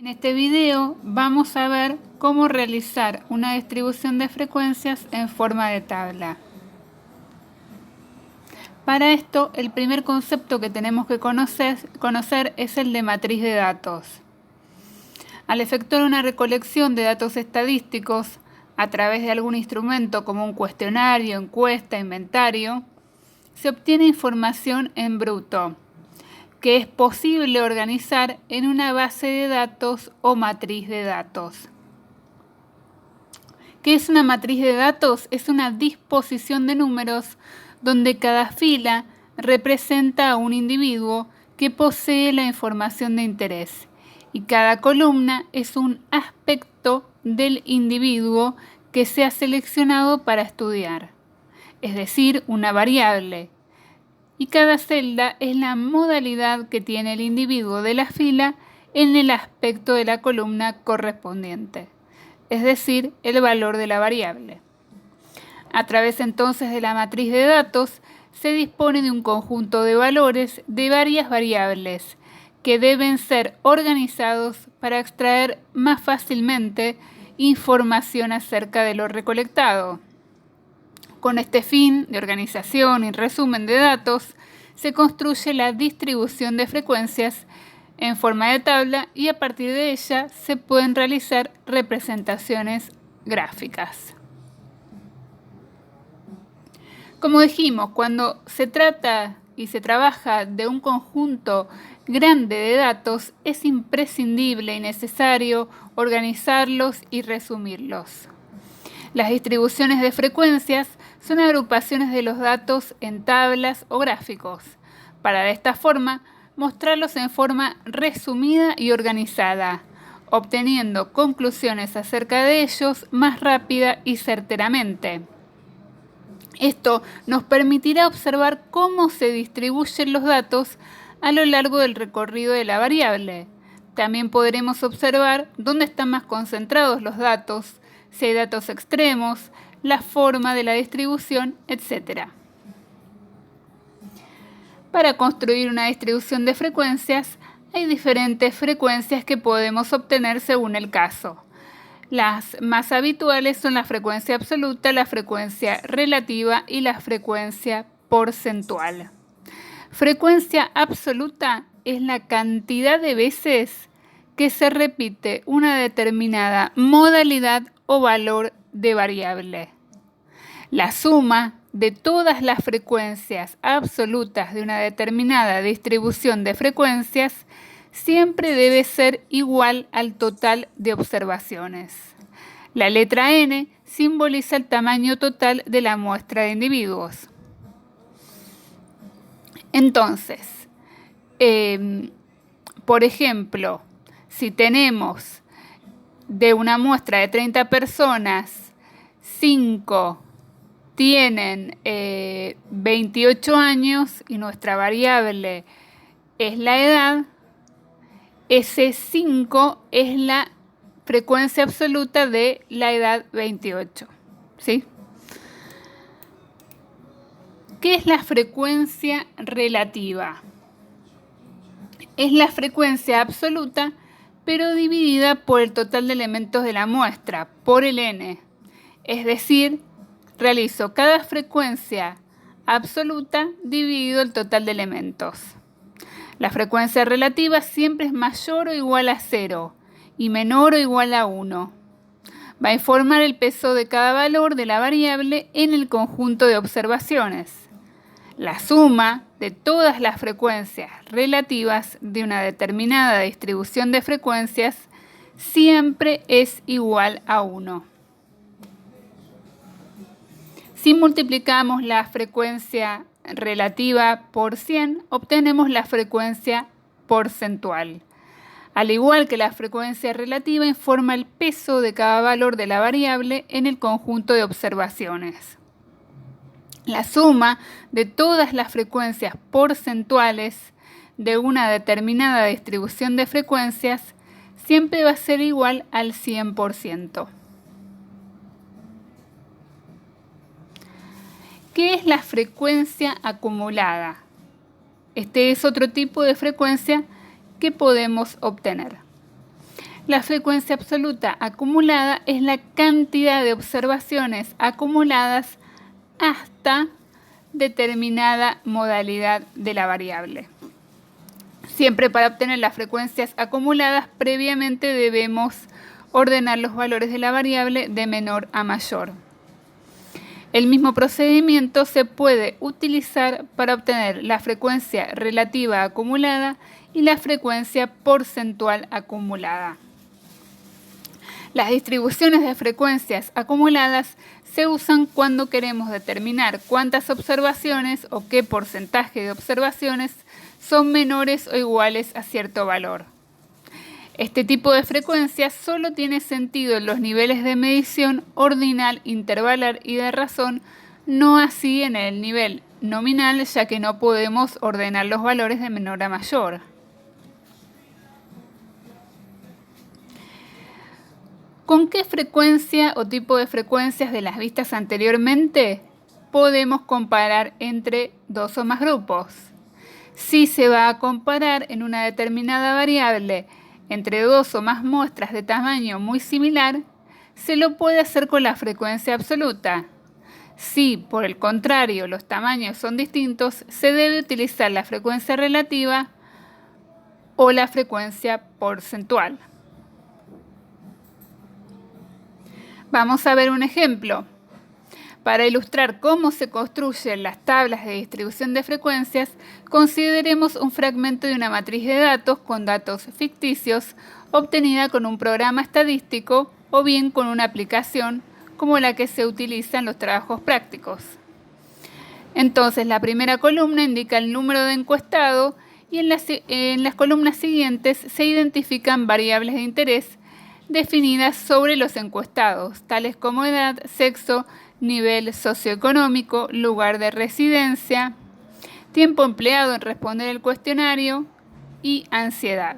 En este video vamos a ver cómo realizar una distribución de frecuencias en forma de tabla. Para esto, el primer concepto que tenemos que conocer es el de matriz de datos. Al efectuar una recolección de datos estadísticos a través de algún instrumento como un cuestionario, encuesta, inventario, se obtiene información en bruto, que es posible organizar en una base de datos o matriz de datos. ¿Qué es una matriz de datos? Es una disposición de números donde cada fila representa a un individuo que posee la información de interés y cada columna es un aspecto del individuo que se ha seleccionado para estudiar, es decir, una variable. Y cada celda es la modalidad que tiene el individuo de la fila en el aspecto de la columna correspondiente, es decir, el valor de la variable. A través entonces de la matriz de datos se dispone de un conjunto de valores de varias variables que deben ser organizados para extraer más fácilmente información acerca de lo recolectado. Con este fin de organización y resumen de datos, se construye la distribución de frecuencias en forma de tabla y a partir de ella se pueden realizar representaciones gráficas. Como dijimos, cuando se trata y se trabaja de un conjunto grande de datos, es imprescindible y necesario organizarlos y resumirlos. Las distribuciones de frecuencias son agrupaciones de los datos en tablas o gráficos, para de esta forma mostrarlos en forma resumida y organizada, obteniendo conclusiones acerca de ellos más rápida y certeramente. Esto nos permitirá observar cómo se distribuyen los datos a lo largo del recorrido de la variable. También podremos observar dónde están más concentrados los datos, si hay datos extremos, la forma de la distribución, etc. Para construir una distribución de frecuencias, hay diferentes frecuencias que podemos obtener según el caso. Las más habituales son la frecuencia absoluta, la frecuencia relativa y la frecuencia porcentual. Frecuencia absoluta es la cantidad de veces que se repite una determinada modalidad o valor de variable. La suma de todas las frecuencias absolutas de una determinada distribución de frecuencias siempre debe ser igual al total de observaciones. La letra N simboliza el tamaño total de la muestra de individuos. Entonces, por ejemplo, si tenemos de una muestra de 30 personas, 5 tienen 28 años y nuestra variable es la edad, ese 5 es la frecuencia absoluta de la edad 28, ¿sí? ¿Qué es la frecuencia relativa? Es la frecuencia absoluta, pero dividida por el total de elementos de la muestra, por el n. Es decir, realizo cada frecuencia absoluta dividido el total de elementos. La frecuencia relativa siempre es mayor o igual a 0 y menor o igual a 1. Va a informar el peso de cada valor de la variable en el conjunto de observaciones. La suma de todas las frecuencias relativas de una determinada distribución de frecuencias siempre es igual a 1. Si multiplicamos la frecuencia relativa por 100, obtenemos la frecuencia porcentual. Al igual que la frecuencia relativa informa el peso de cada valor de la variable en el conjunto de observaciones. La suma de todas las frecuencias porcentuales de una determinada distribución de frecuencias siempre va a ser igual al 100%. ¿Qué es la frecuencia acumulada? Este es otro tipo de frecuencia que podemos obtener. La frecuencia absoluta acumulada es la cantidad de observaciones acumuladas hasta determinada modalidad de la variable. Siempre para obtener las frecuencias acumuladas, previamente debemos ordenar los valores de la variable de menor a mayor. El mismo procedimiento se puede utilizar para obtener la frecuencia relativa acumulada y la frecuencia porcentual acumulada. Las distribuciones de frecuencias acumuladas se usan cuando queremos determinar cuántas observaciones o qué porcentaje de observaciones son menores o iguales a cierto valor. Este tipo de frecuencia solo tiene sentido en los niveles de medición ordinal, intervalar y de razón, no así en el nivel nominal, ya que no podemos ordenar los valores de menor a mayor. ¿Con qué frecuencia o tipo de frecuencias de las vistas anteriormente podemos comparar entre dos o más grupos? Si se va a comparar en una determinada variable entre dos o más muestras de tamaño muy similar, se lo puede hacer con la frecuencia absoluta. Si, por el contrario, los tamaños son distintos, se debe utilizar la frecuencia relativa o la frecuencia porcentual. Vamos a ver un ejemplo. Para ilustrar cómo se construyen las tablas de distribución de frecuencias, consideremos un fragmento de una matriz de datos con datos ficticios obtenida con un programa estadístico o bien con una aplicación como la que se utiliza en los trabajos prácticos. Entonces, la primera columna indica el número de encuestados y en las columnas siguientes se identifican variables de interés definidas sobre los encuestados, tales como edad, sexo, nivel socioeconómico, lugar de residencia, tiempo empleado en responder el cuestionario y ansiedad.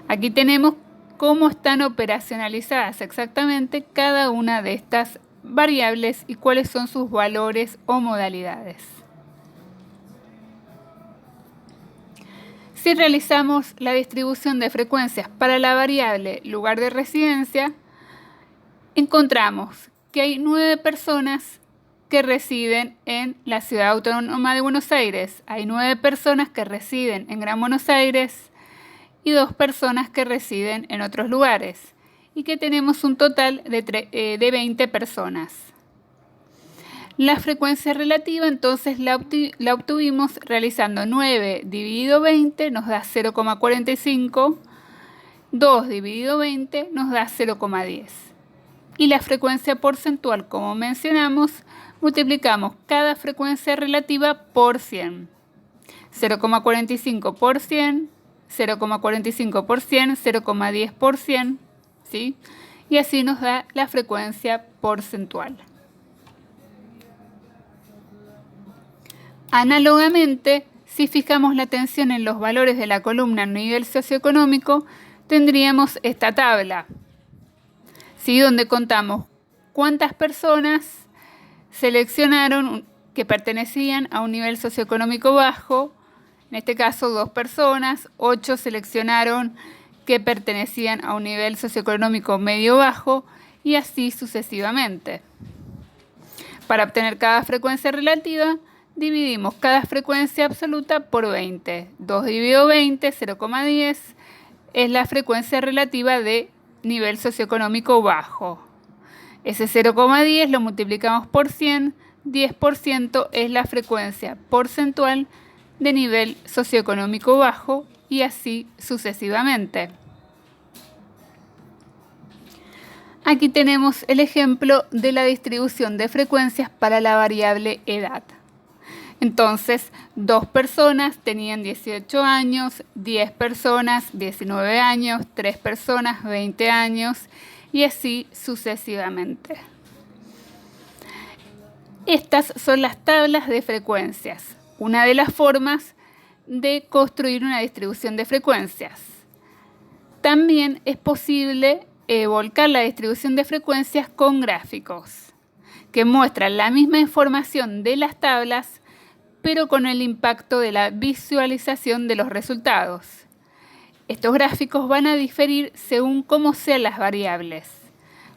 Aquí tenemos cómo están operacionalizadas exactamente cada una de estas variables y cuáles son sus valores o modalidades. Si realizamos la distribución de frecuencias para la variable lugar de residencia, encontramos que hay 9 personas que residen en la Ciudad Autónoma de Buenos Aires, hay 9 personas que residen en Gran Buenos Aires y 2 personas que residen en otros lugares, y que tenemos un total de 20 personas. La frecuencia relativa entonces la obtuvimos realizando 9 dividido 20 nos da 0,45, 2 dividido 20 nos da 0,10. Y la frecuencia porcentual, como mencionamos, multiplicamos cada frecuencia relativa por 100. 0,45 por 100, 0,45 por 100, 0,10 por 100, ¿sí? Y así nos da la frecuencia porcentual. Análogamente, si fijamos la atención en los valores de la columna nivel socioeconómico, tendríamos esta tabla, ¿sí? Donde contamos cuántas personas seleccionaron que pertenecían a un nivel socioeconómico bajo, en este caso 2 personas, 8 seleccionaron que pertenecían a un nivel socioeconómico medio bajo y así sucesivamente. Para obtener cada frecuencia relativa, dividimos cada frecuencia absoluta por 20. 2 dividido 20, 0,10, es la frecuencia relativa de nivel socioeconómico bajo. Ese 0,10 lo multiplicamos por 100, 10% es la frecuencia porcentual de nivel socioeconómico bajo y así sucesivamente. Aquí tenemos el ejemplo de la distribución de frecuencias para la variable edad. Entonces, 2 personas tenían 18 años, 10 personas 19 años, 3 personas 20 años y así sucesivamente. Estas son las tablas de frecuencias, una de las formas de construir una distribución de frecuencias. También es posible volcar la distribución de frecuencias con gráficos, que muestran la misma información de las tablas, pero con el impacto de la visualización de los resultados. Estos gráficos van a diferir según cómo sean las variables,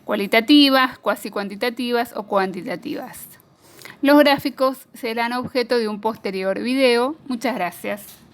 cualitativas, cuasi cuantitativas o cuantitativas. Los gráficos serán objeto de un posterior video. Muchas gracias.